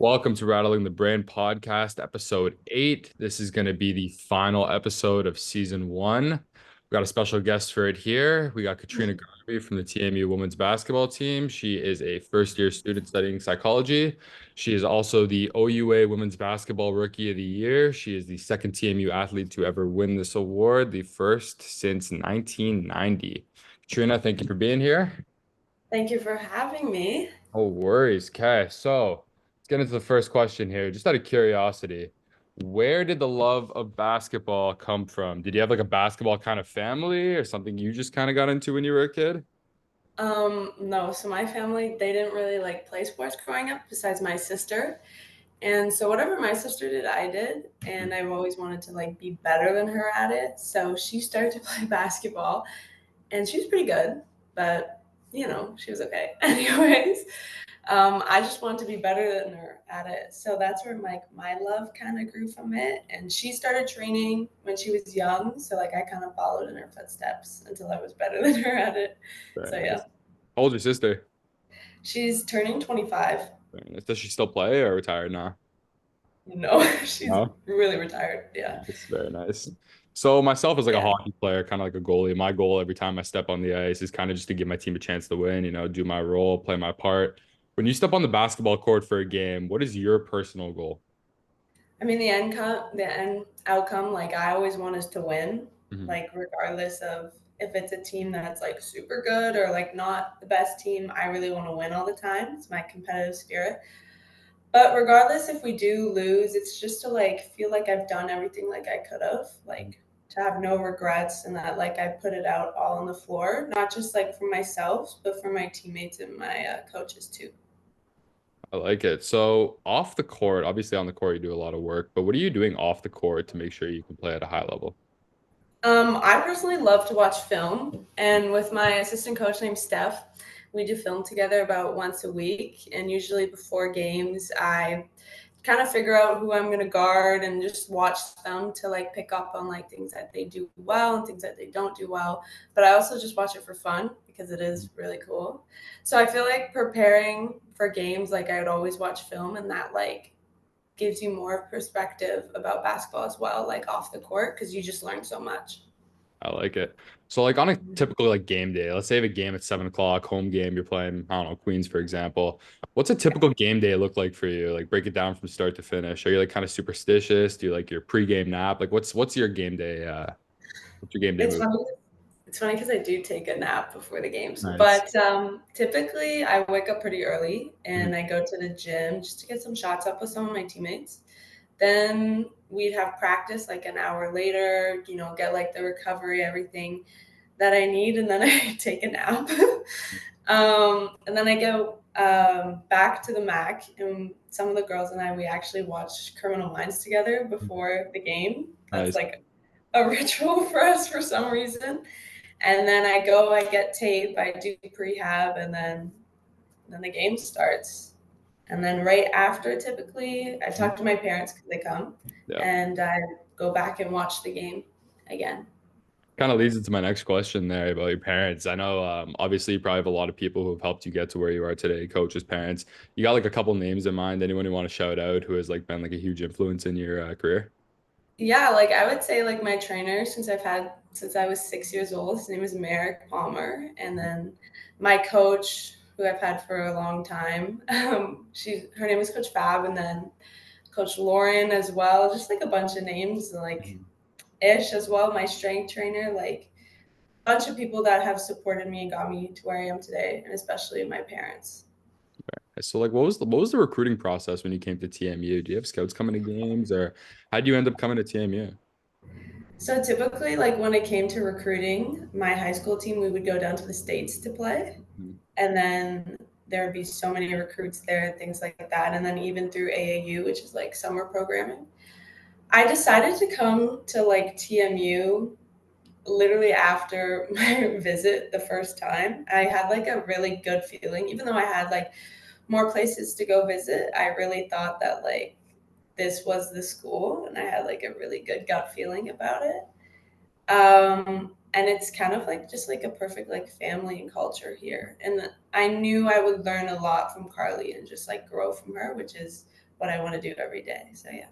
Welcome to Rattling the Brain podcast, episode 8. This is going to be the final episode of season 1. We got a special guest for it here. We got Catrina Garvey from the TMU women's basketball team. She is a first-year student studying psychology. She is also the OUA Women's Basketball Rookie of the Year. She is the second TMU athlete to ever win this award, the first since 1990. Katrina, thank you for being here. Thank you for having me. No worries. Okay, so let's get into the first question here. Just out of curiosity, where did the love of basketball come from? Did you have like a basketball kind of family or something you just kind of got into when you were a kid? No, so my family, they didn't really like play sports growing up besides my sister. And so whatever my sister did, I did, and I've always wanted to like be better than her at it. So she started to play basketball and she was pretty good, but she was okay. Anyways, I just wanted to be better than her at it. So that's where like my love kind of grew from it. And she started training when she was young. So like I kind of followed in her footsteps until I was better than her at it. Very So yeah, nice. How old's your sister? she's turning 25. Very nice. Does she still play or retired now? No, she's No. really retired. Yeah. It's very nice. So myself as like a Yeah. hockey player, kind of like a goalie, my goal every time I step on the ice is kind of just to give my team a chance to win, do my role, play my part. When you step on the basketball court for a game, what is your personal goal? I mean, the end outcome, like I always want us to win, Mhm. like regardless of if it's a team that's like super good or like not the best team. I really want to win all the time. It's my competitive spirit. But regardless if we do lose, it's just to like feel like I've done everything like I could have, like to have no regrets and that like I put it out all on the floor, not just like for myself, but for my teammates and my coaches too. I like it. So off the court, obviously on the court you do a lot of work, but what are you doing off the court to make sure you can play at a high level? I personally love to watch film, and with my assistant coach named Steph, we do film together about once a week. And usually before games, I kind of figure out who I'm going to guard and just watch them to like pick up on like things that they do well and things that they don't do well. But I also just watch it for fun because it is really cool. So I feel like preparing for games, like I would always watch film, and that like gives you more perspective about basketball as well, like off the court, because you just learn so much. I like it. So like on a typical like game day, let's say you have a game at 7 o'clock, home game, you're playing, I don't know, Queens, for example. What's a typical game day look like for you? Like break it down from start to finish. Are you like kind of superstitious? Do you like your pregame nap? Like what's your game day, what's your game day It's move? funny. It's funny because I do take a nap before the games, Nice. but typically I wake up pretty early Mhm. and I go to the gym just to get some shots up with some of my teammates. Then we'd have practice like an hour later, get like the recovery, everything that I need, and then I take a nap. And then I go back to the Mac, and some of the girls and I, we actually watch Criminal Minds together before the game. That's Nice. like a ritual for us for some reason. And then I go, I get tape, I do prehab, and then the game starts. And then right after, typically, I talk to my parents because they come, Yeah. and I go back and watch the game again. Kind of leads into my next question there about your parents. I know, obviously, you probably have a lot of people who have helped you get to where you are today, coaches, parents. You got like a couple names in mind? Anyone you want to shout out who has like been like a huge influence in your career? Yeah, like I would say, like my trainer since I was 6 years old. His name is Merrick Palmer, and then my coach, who I've had for a long time, her name is Coach Fab, and then Coach Lauren as well. Just like a bunch of names, like Mhm. Ish as well, my strength trainer, like a bunch of people that have supported me and got me to where I am today, and especially my parents. So like what was the recruiting process when you came to TMU? Do you have scouts coming to games or how would you end up coming to TMU? So typically, like when it came to recruiting, my high school team, we would go down to the States to play. Mhm. And then there would be so many recruits there, things like that. And then even through AAU, which is like summer programming. I decided to come to like TMU literally after my visit the first time. I had like a really good feeling, even though I had like more places to go visit. I really thought that like this was the school, and I had like a really good gut feeling about it. And it's kind of like just like a perfect like family and culture here. And I knew I would learn a lot from Carly and just like grow from her, which is what I want to do every day. So yeah.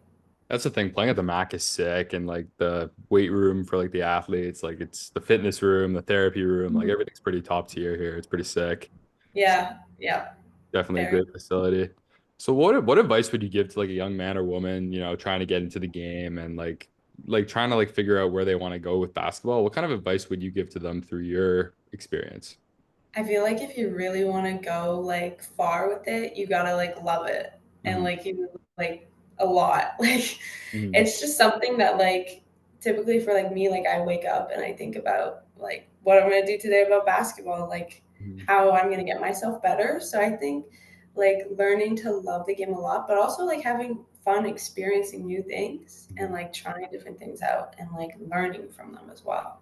That's the thing. Playing at the Mac is sick, and like the weight room for like the athletes, like it's the fitness room, the therapy room, like Mhm. everything's pretty top tier here. It's pretty sick. So Yeah, yeah, definitely a very. great facility. So what advice would you give to like a young man or woman, trying to get into the game and like trying to like figure out where they want to go with basketball? What kind of advice would you give to them through your experience? I feel like if you really want to go like far with it, you gotta like love it and Hmm. like you like a lot. Like Hmm. it's just something that like typically for like me, like I wake up and I think about like what I'm gonna do today about basketball, like Hmm. how I'm gonna get myself better. So I think like learning to love the game a lot, but also like having fun experiencing new things and like trying different things out and like learning from them as well.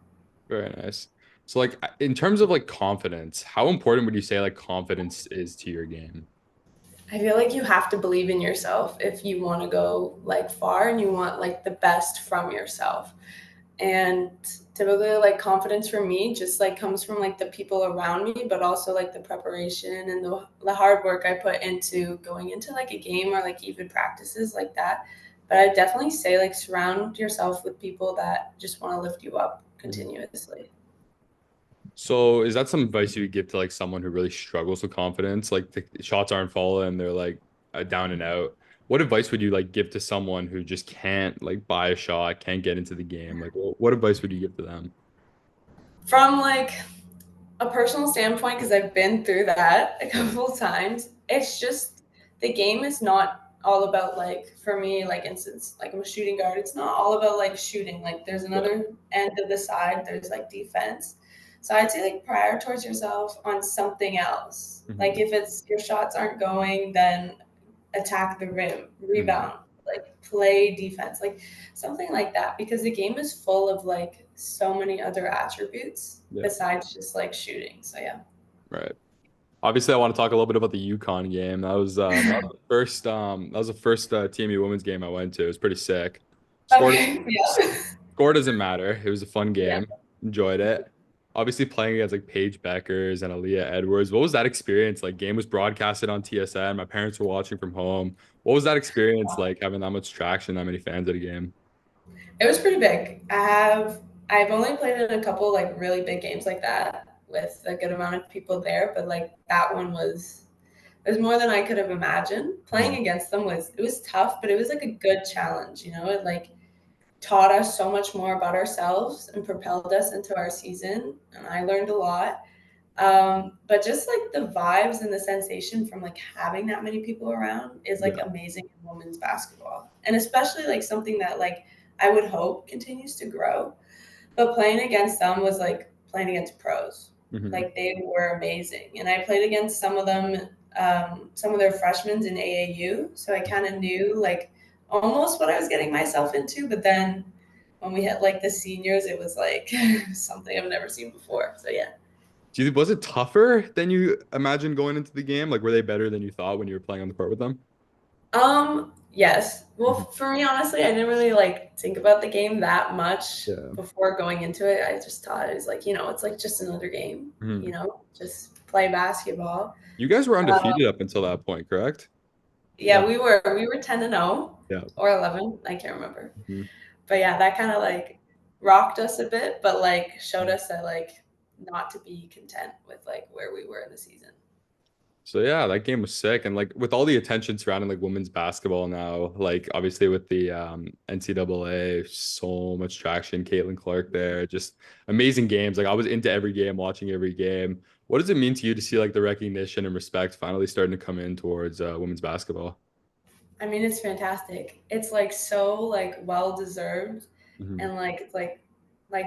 Very nice. So like in terms of like confidence, how important would you say like confidence is to your game? I feel like you have to believe in yourself if you want to go like far and you want like the best from yourself. And typically like confidence for me just like comes from like the people around me, but also like the preparation and the hard work I put into going into like a game or like even practices like that. But I definitely say like surround yourself with people that just want to lift you up Mhm. continuously. So is that some advice you would give to like someone who really struggles with confidence? Like the shots aren't falling, they're like down and out. What advice would you like give to someone who just can't like buy a shot, can't get into the game? Like what advice would you give to them? From like a personal standpoint, because I've been through that a Yeah. couple of times, it's just the game is not all about like for me, like instance, like I'm a shooting guard. It's not all about like shooting. Like there's Yeah. another end of the side. There's like defense. So I'd say like prioritize yourself on something else. Like Hmm. if it's your shots aren't going, then attack the rim, Hmm. rebound, like play defense, like something like that. Because the game is full of like so many other attributes Yeah. besides just like shooting. So yeah. Right. Obviously, I want to talk a little bit about the UConn game. That was the first TMU women's game I went to. It was pretty sick. Scored Okay. Yeah. Score doesn't matter. It was a fun Yeah. game. Enjoyed it. Obviously playing against like Paige Beckers and Aaliyah Edwards. What was that experience like? Game was broadcasted on TSN. My parents were watching from home. What was that experience like having that much traction, that many fans at a game? It was pretty big. I've only played in a couple like really big games like that with a good amount of people there, but like that one was it was more than I could have imagined. Mhm. Playing against them was it was tough, but it was like a good challenge, you know? It like taught us so much more about ourselves and propelled us into our season, and I learned a lot. But just like the vibes and the sensation from like having that many people around is like Yeah. amazing in women's basketball, and especially like something that like I would hope continues to grow. But playing against them was like playing against pros. Hmm. Like they were amazing, and I played against some of them, some of their freshmen in AAU, so I kind of knew like almost what I was getting myself into. But then when we hit like the seniors, it was like something I've never seen before. So yeah. Was it tougher than you imagined going into the game? Like, were they better than you thought when you were playing on the court with them? Yes. Mhm. Well, for me, honestly, I didn't really like think about the game that much Yeah. before going into it. I just thought it was like, it's like just another game, Mhm. just play basketball. You guys were Uh, undefeated up until that point, correct? yeah, Yeah. we were 10-0 Yeah. or 11, I can't remember. Mhm. But yeah, that kind of like rocked us a bit, but like showed us that like not to be content with like where we were in the season. So yeah, that game was sick. And like with all the attention surrounding like women's basketball now, like obviously with the NCAA, so much traction, Caitlin Clark there, just amazing games. Like I was into every game, watching every game. What does it mean to you to see like the recognition and respect finally starting to come in towards women's basketball? I mean, it's fantastic. It's like so like well deserved, Hmm. and like it's like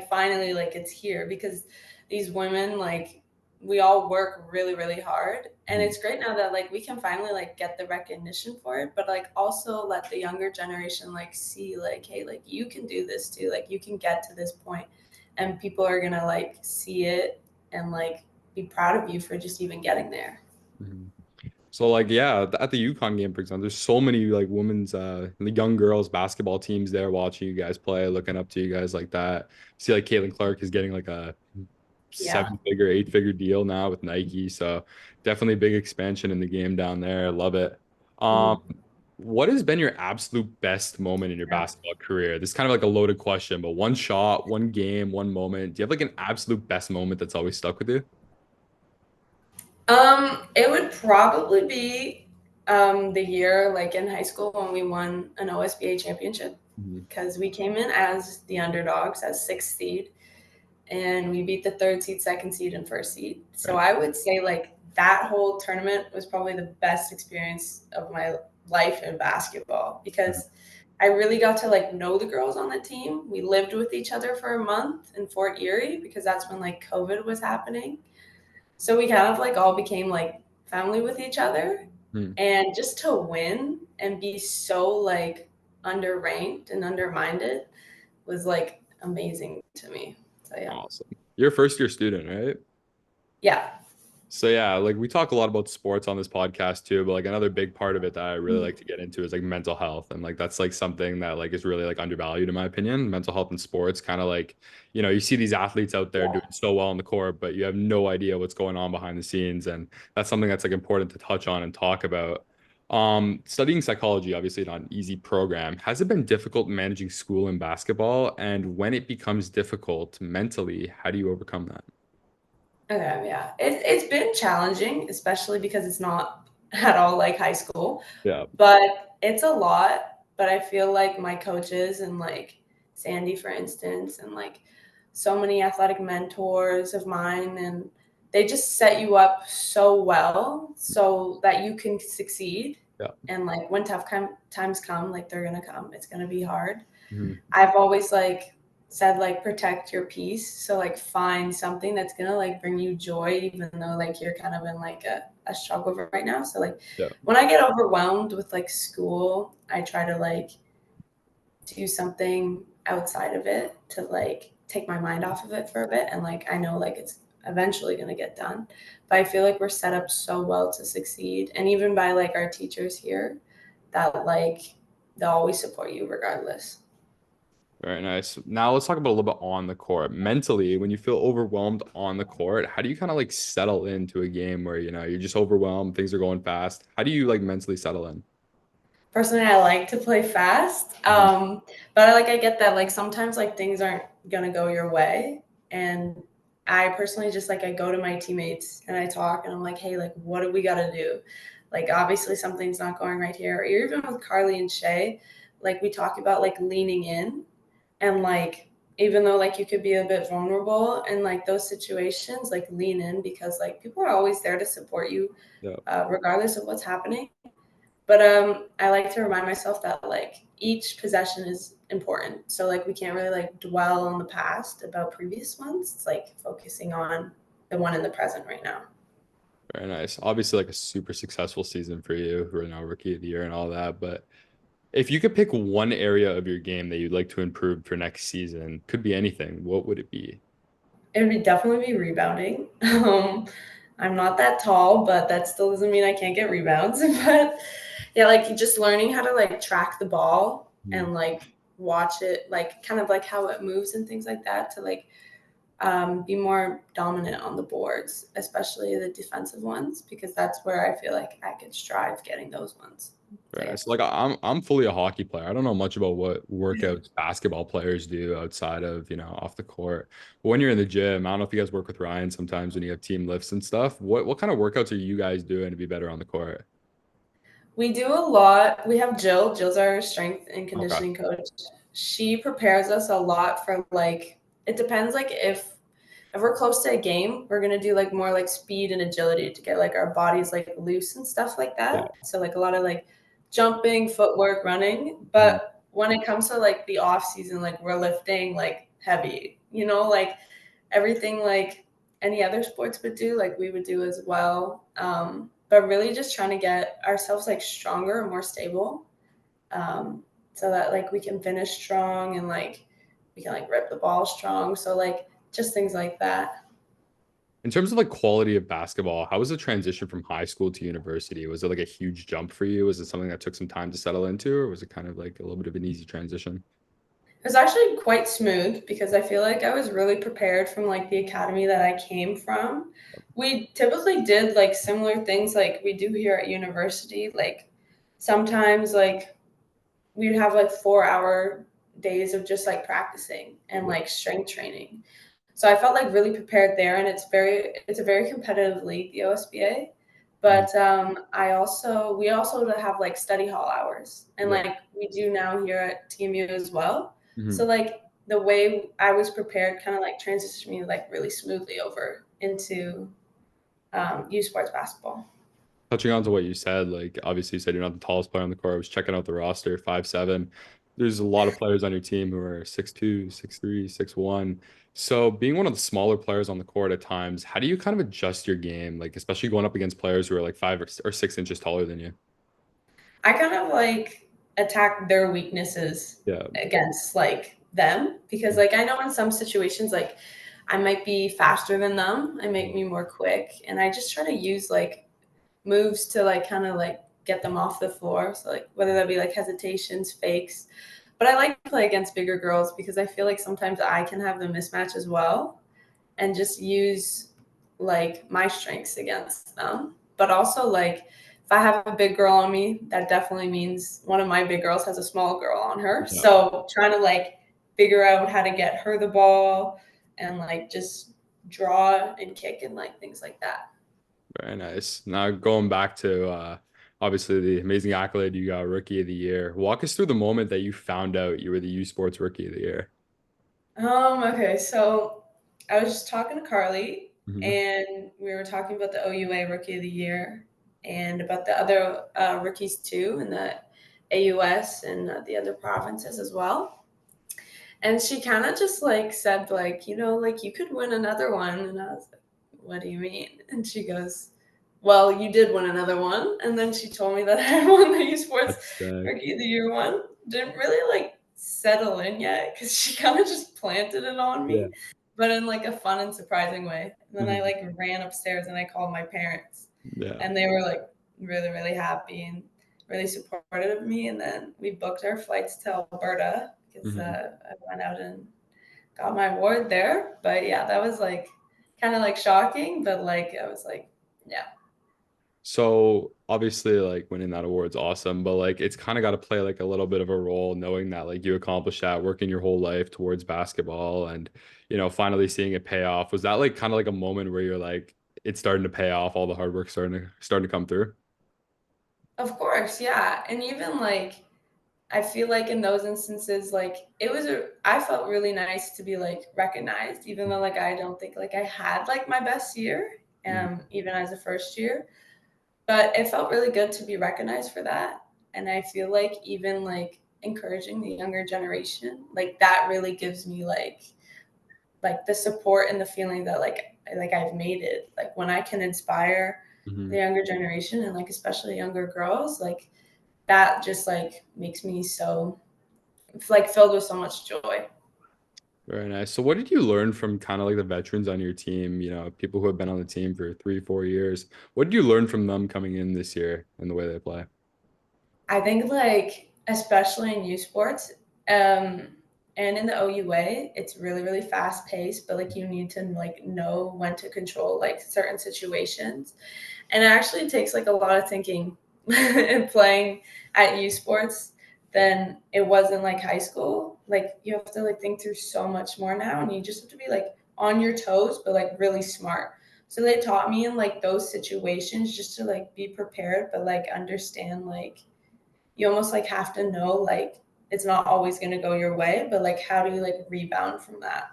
finally like it's here because these women like we all work really really hard, and Hmm. it's great now that like we can finally like get the recognition for it, but like also let the younger generation like see like hey like you can do this too, like you can get to this point, and people are gonna like see it and like be proud of you for just even getting there. Hmm. So like yeah, at the UConn game, for example, there's so many like women's the young girls basketball teams there watching you guys play, looking up to you guys like that. See like Caitlin Clark is getting like a Yeah. 7-figure, 8-figure deal now with Nike. So definitely big expansion in the game down there. I love it. Um, Mhm. What has been your absolute best moment in your basketball career? This is kind of like a loaded question, but one shot, one game, one moment. Do you have like an absolute best moment that's always stuck with you? It would probably be the year like in high school when we won an OSBA championship Mhm. because we came in as the underdogs as sixth seed and we beat the third seed, second seed, and first seed. So Right. I would say like that whole tournament was probably the best experience of my life in basketball Mhm. because I really got to like know the girls on the team. We lived with each other for a month in Fort Erie because that's when like COVID was happening. So we kind of like all became like family with each other. Hmm. And just to win and be so like underranked and undermined was like amazing to me. So yeah. Awesome. You're a first year student, right? Yeah. So yeah, like we talk a lot about sports on this podcast too, but like another big part of it that I really Mm. like to get into is like mental health. And like that's like something that like is really like undervalued in my opinion. Mental health in sports, kind of like, you see these athletes out there doing Yeah. so well on the court, but you have no idea what's going on behind the scenes. And that's something that's like important to touch on and talk about. Studying psychology, obviously not an easy program. Has it been difficult managing school and basketball? And when it becomes difficult mentally, how do you overcome that? Okay, yeah. It's been challenging, especially because it's not at all like high school, Yeah. but it's a lot. But I feel like my coaches and like Sandy, for instance, and like so many athletic mentors of mine, and they just set you up so well so that you can succeed. Yeah. And like when times come, like they're gonna come, it's gonna be hard. Mhm. I've always like said like protect your peace. So like find something that's gonna like bring you joy even though like you're kind of in like a struggle right now. So like Yeah. when I get overwhelmed with like school, I try to like do something outside of it to like take my mind off of it for a bit and like I know like it's eventually gonna get done. But I feel like we're set up so well to succeed. And even by like our teachers here that like they'll always support you regardless. Very nice. Now let's talk about a little bit on the court. Mentally, when you feel overwhelmed on the court, how do you kind of like settle into a game where, you're just overwhelmed, things are going fast? How do you like mentally settle in? Personally, I like to play fast. Mhm. But I get that like sometimes like things aren't gonna go your way. And I personally just like I go to my teammates and I talk and I'm like, hey, like what do we gotta do? Like obviously something's not going right here. Or even with Carly and Shay, like we talk about like leaning in and like even though like you could be a bit vulnerable in like those situations, like lean in because like people are always there to support you, Yeah. regardless of what's happening. But I like to remind myself that like each possession is important. So like we can't really like dwell on the past about previous ones. It's like focusing on the one in the present right now. Very nice. Obviously, like a super successful season for you. We're now rookie of the year and all that. But if you could pick one area of your game that you'd like to improve for next season, could be anything, what would it be? It would definitely be rebounding. I'm not that tall, but that still doesn't mean I can't get rebounds. But yeah, like just learning how to like track the ball Mhm. and like watch it, like kind of like how it moves and things like that to like be more dominant on the boards, especially the defensive ones, because that's where I feel like I could strive getting those ones. So Very yeah. nice. Like I'm fully a hockey player. I don't know much about what workouts basketball players do outside of, off the court. But when you're in the gym, I don't know if you guys work with Ryan sometimes when you have team lifts and stuff. What kind of workouts are you guys doing to be better on the court? We do a lot. We have Jill. Jill's our strength and Okay. conditioning coach. She prepares us a lot for like it depends like if we're close to a game, we're gonna do like more like speed and agility to get like our bodies like loose and stuff like Yeah. that. So like a lot of like jumping, footwork, running. Mhm. But when it comes to like the off season, like we're lifting like heavy, like everything like any other sports would do, like we would do as well. But really just trying to get ourselves like stronger and more stable, so that like we can finish strong and like we can like rip the ball strong. So like just things like that. In terms of like quality of basketball, how was the transition from high school to university? Was it like a huge jump for you? Was it something that took some time to settle into, or was it kind of like a little bit of an easy transition? It was actually quite smooth because I feel like I was really prepared from like the academy that I came from. We typically did like similar things like we do here at university, like sometimes like we would have like 4 hour days of just like practicing and Yeah. like strength training. So I felt like really prepared there, and it's a very competitive league, the OSBA. Mhm. But we also have like study hall hours, and Right. like we do now here at TMU as well. So Mhm. like the way I was prepared kind of like transitioned me like really smoothly over into U Sports basketball. Touching on to what you said, like obviously you said you're not the tallest player on the court. I was checking out the roster, 5'7". There's a lot of players on your team who are 6'2", 6'3", 6'1". So being one of the smaller players on the court at times, how do you kind of adjust your game? Like especially going up against players who are like 5 or 6 inches taller than you. I kind of like attack their weaknesses Yeah. against like them because like I know in some situations like I might be faster than them. I make me more quick, and I just try to use like moves to like kind of like get them off the floor. So like whether that be like hesitations, fakes. But I like to play against bigger girls because I feel like sometimes I can have the mismatch as well and just use like my strengths against them. But also like if I have a big girl on me, that definitely means one of my big girls has a small girl on her. Yeah. So trying to like figure out how to get her the ball and like just draw and kick and like things like that. Very nice. Now going back to obviously the amazing accolade you got, Rookie of the Year. Walk us through the moment that you found out you were the U Sports Rookie of the Year. Okay, so I was just talking to Carly, Hmm. and we were talking about the OUA Rookie of the Year and about the other rookies too in the AUS and the other provinces as well. And she kind of just like said, like, like you could win another one. And I was like, what do you mean? And she goes, well, you did win another one. And then she told me that I had won the U Sports That's sick. Rookie of the Year one. Didn't really like settle in yet because she kind of just planted it on Yeah. me, but in like a fun and surprising way. And then I Mhm. like ran upstairs and I called my parents, Yeah. and they were like really, really happy and really supportive of me. And then we booked our flights to Alberta because Hmm. I went out and got my award there. But yeah, that was like kind of like shocking, but like I was like, yeah. So obviously, like winning that award's awesome, but like it's kind of got to play like a little bit of a role knowing that like you accomplished that, working your whole life towards basketball, and finally seeing it pay off. Was that like kind of like a moment where you're like it's starting to pay off, all the hard work starting to come through? Of course, yeah. And even like I feel like in those instances, like I felt really nice to be like recognized, even though like I don't think like I had like my best year, Mhm. even as a first year. But it felt really good to be recognized for that. And I feel like even like encouraging the younger generation, like that really gives me like the support and the feeling that like I've made it. Like when I can inspire the Mhm. younger generation and like especially younger girls, like that just like makes me so like filled with so much joy. Very nice. So what did you learn from kind of like the veterans on your team, people who have been on the team for 3, 4 years? What did you learn from them coming in this year and the way they play? I think like especially in U sports, and in the OUA, it's really, really fast paced, but like you need to like know when to control like certain situations. And it actually takes like a lot of thinking in playing at U Sports than it was in like high school. Like you have to like think through so much more now, and you just have to be like on your toes, but like really smart. So they taught me in like those situations just to like be prepared, but like understand like you almost like have to know like it's not always going to go your way, but like how do you like rebound from that?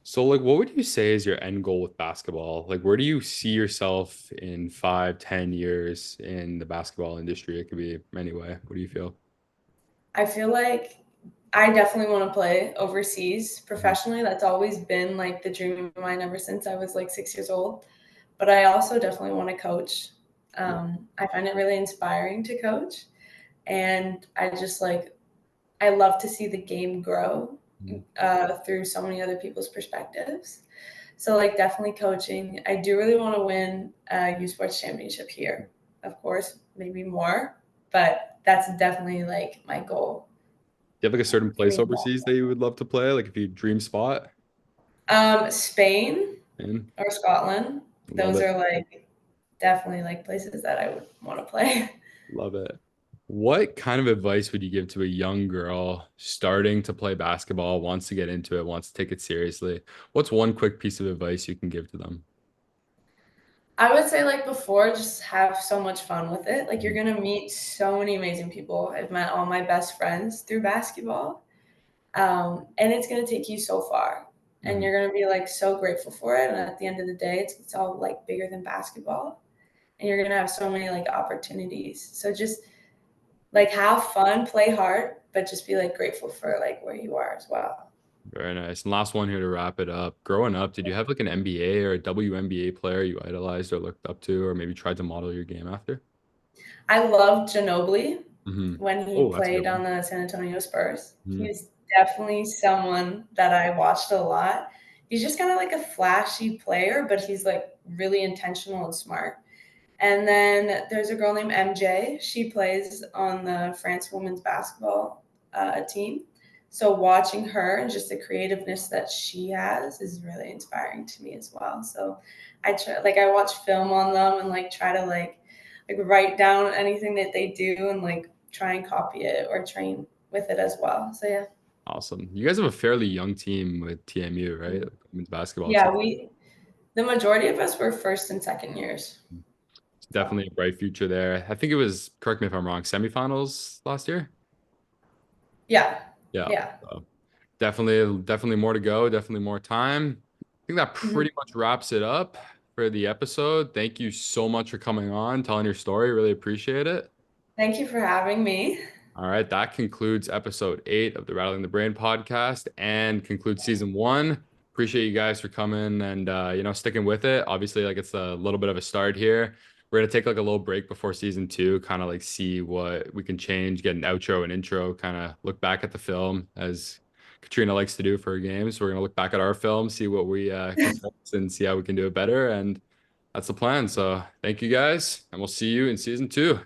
So, like, what would you say is your end goal with basketball? Like, where do you see yourself in 5, 10 years in the basketball industry? It could be anyway. What do you feel? I feel like I definitely want to play overseas Mhm. professionally. That's always been like the dream of mine ever since I was like 6 years old. But I also definitely want to coach. Yeah. I find it really inspiring to coach. And I just like, I love to see the game grow Mhm. through so many other people's perspectives. So, like, definitely coaching. I do really want to win a U Sports Championship here, of course, maybe more, but that's definitely like my goal Do you have like a certain for place me. overseas that you would love to play? Like, if you dream spot, Spain and or Scotland, love those it. are like definitely like places that I would want to play. Love it. What kind of advice would you give to a young girl starting to play basketball, wants to get into it, wants to take it seriously? What's one quick piece of advice you can give to them? I would say like before, just have so much fun with it. Like you're Mhm. gonna meet so many amazing people. I've met all my best friends through basketball. And it's gonna take you so far. And Mhm. you're gonna be like so grateful for it. And at the end of the day, it's all like bigger than basketball. And you're gonna have so many like opportunities. So just like have fun, play hard, but just be like grateful for like where you are as well. Very nice. And last one here to wrap it up. Growing up, did you have like an NBA or a WNBA player you idolized or looked up to, or maybe tried to model your game after? I loved Ginobili Hmm. when he Oh, that's a good played one. on the San Antonio Spurs. Hmm. He's definitely someone that I watched a lot. He's just kind of like a flashy player, but he's like really intentional and smart. And then there's a girl named MJ. She plays on the France women's basketball team. So watching her and just the creativeness that she has is really inspiring to me as well. So I try, like I watch film on them and like try to like write down anything that they do and like try and copy it or train with it as well. So yeah. Awesome. You guys have a fairly young team with TMU, right? Like women's basketball team. Yeah, we the majority of us were first and second years. It's So definitely a bright future there. I think it was, correct me if I'm wrong, semifinals last year? yeah. Yeah. Yeah. So definitely more to go, definitely more time. I think that Mhm. pretty much wraps it up for the episode. Thank you so much for coming on, telling your story. Really appreciate it. Thank you for having me. All right, that concludes episode 8 of the Rattling the Brain podcast and concludes season 1. Appreciate you guys for coming and sticking with it. Obviously, like it's a little bit of a start here. We're gonna take like a little break before season 2, kind of like see what we can change, get an outro and intro, kind of look back at the film as Katrina likes to do for her games. We're gonna look back at our film, see what we can fix and see how we can do it better. And that's the plan. So thank you guys, and we'll see you in season 2.